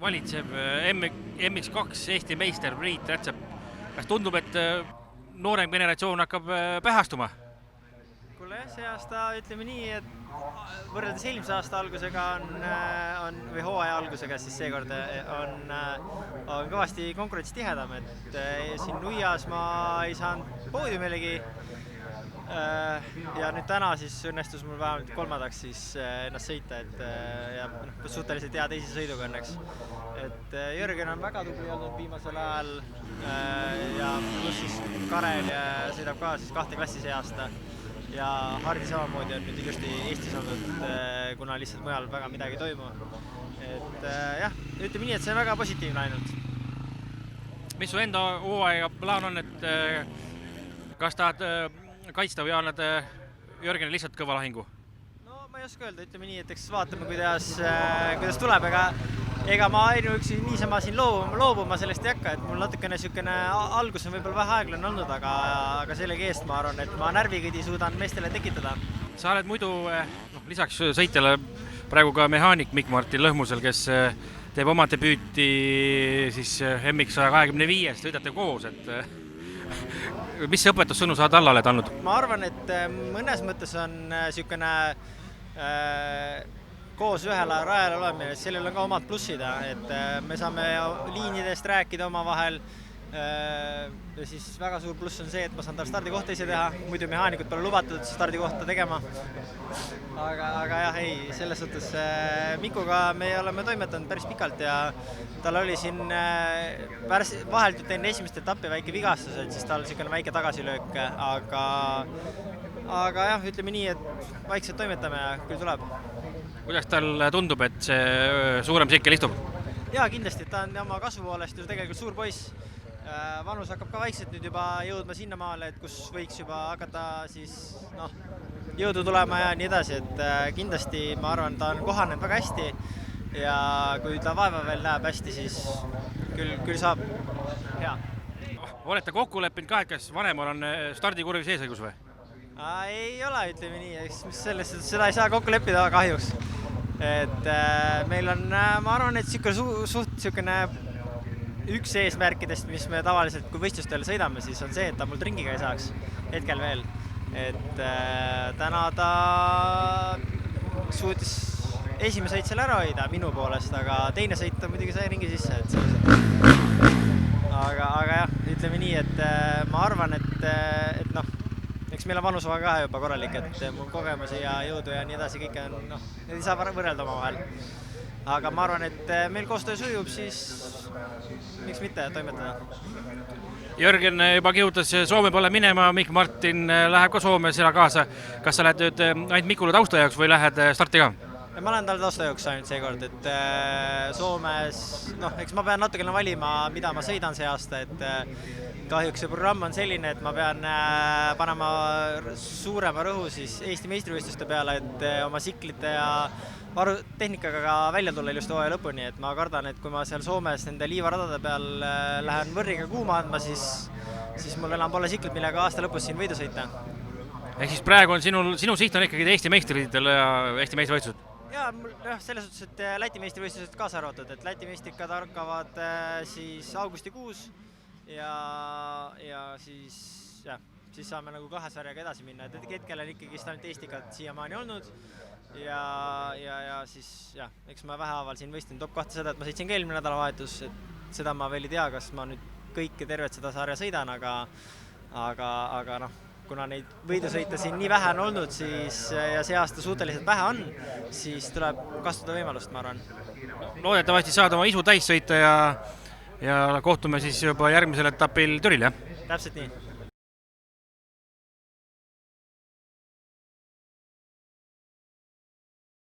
Valitsev MX2 Eesti meister Priit Rätsep. Kas tundub, et noorem generatsioon hakkab pähastuma? Kuule, see aasta ütleme nii, et võrreldes eelmise aasta algusega või hooaja algusega, siis seekord on kõvasti konkurents tihedam, et siin Nuias ma ei saanud poodiumilegi ja nüüd täna siis õnnestus mul vähemalt kolmandaks siis ennast sõita, ja suhteliselt hea teise sõiduga õnneks. Et Jörgen on väga tubli olnud viimasel ajal ja pluss siis Karel sõidab ka siis 2 klassi see aasta ja Hardi samamoodi on nüüd ilusti Eestis olnud, kuna lihtsalt mujal väga midagi ei toimu. Et jah, ütleme nii, et see on väga positiivne ainult. Mis su enda hooaega plaan on, et kas tahad kaitsta või annad Jörgeni lihtsalt kõva lahingu? No ma ei oska öelda, ütleme nii, et eks vaatame, kuidas tuleb, ega ma ainuüksi niisama siin loobuma sellest ei hakka, et mul natukene niisugune algus on võib-olla vähe aeglane olnud, aga sellegi eest ma arvan, et ma närvikõdi suudan meestele tekitada. Sa oled muidu lisaks sõitjale praegu ka mehaanik Mikk-Martin Lõhmusel, kes teeb oma debüüti siis MX125, sõidate koos, et mis see õpetussõnu sa talle oled andnud? Ma arvan, et mõnes mõttes on niisugune koos ühel rajal olemine, sellel on ka omad plussid, et me saame liinidest rääkida omavahel ja siis väga suur pluss on see, et ma saan tal stardikohta ise teha, muidu mehaanikud pole lubatud stardikohta tegema. Aga jah, ei, selles suhtes Mikuga me oleme toimetanud päris pikalt ja tal oli siin vaheldult enne esimest etappi väike vigastus, et siis tal niisugune väike tagasilöök, aga jah, ütleme nii, et vaikselt toimetame ja küll tuleb. Kuidas tal tundub, et see suurem sikkel istub? Jaa, kindlasti, ta on oma kasvu poolest ju tegelikult suur poiss. Vanus hakkab ka vaikselt nüüd juba jõudma sinna maale, et kus võiks juba hakata siis jõudu tulema ja nii edasi, et kindlasti ma arvan, ta on kohanenud väga hästi ja kui ta vaeva veel näeb hästi, siis küll saab hea. Olete kokku leppinud ka, et kas vanemal on stardikurvis eesõigus või? Ei ole, ütleme nii, seda ei saa kokku leppida kahjuks. Et meil on, ma arvan, et suht üks eesmärkidest, mis me tavaliselt, kui võistlustel sõidame, siis on see, et ta mul ringiga ei saaks hetkel veel. Et täna ta suutis esimene sõit seal ära hoida minu poolest, aga teine sõit on muidugi sai ringi sisse. Aga jah, ütleme nii, et ma arvan, et eks meil on vanuseva ka juba korralik, et mul kogemusi ja jõudu ja nii edasi kõike on, ei saa võrrelda oma vahel. Aga ma arvan, et meil koostöö sujub, siis miks mitte toimetada. Jörgen juba kihutas Soome poole minema, Mikk-Martin läheb ka Soome sina kaasa. Kas sa lähed nüüd ainult Mikule tausta jaoks või lähed starti ka? Ma lähen tal tausta jaoks ainult seekord, et Soomes, eks ma pean natukene valima, mida ma sõidan see aasta, et kahjuks see programm on selline, et ma pean panema suurema rõhu siis Eesti meistrivõistluste peale, et oma siklite ja tehnikaga ka välja tulla ilusti hooaja lõpuni, et ma kardan, et kui ma seal Soomes nende liivaradade peal lähen võrriga kuuma andma, siis mul enam pole siklit, millega aasta lõpus siin võidu sõita. Ehk siis praegu on sinu siht on ikkagi Eesti meistritel ja Eesti meistrivõistlused? Jaa, selles suhtes, et Läti meistrivõistlused kaasa arvatud, et Läti meistrikad hakkavad siis augustikuus ja siis saame nagu 2 sarjaga edasi minna, et hetkel on ikkagi ainult Eestikad siiamaani olnud ja siis eks ma vähehaaval siin võistin top 2 seda, et ma sõitsin ka eelmine nädalavahetus, et seda ma veel ei tea, kas ma nüüd kõike tervet seda sarja sõidan, aga kuna neid võidusõite siin nii vähe on olnud, siis ja see aasta suhteliselt vähe on, siis tuleb kasutada võimalust, ma arvan. Loodetavasti saad oma isu täis sõita ja kohtume siis juba järgmisel etapil Türil, jah? Täpselt nii.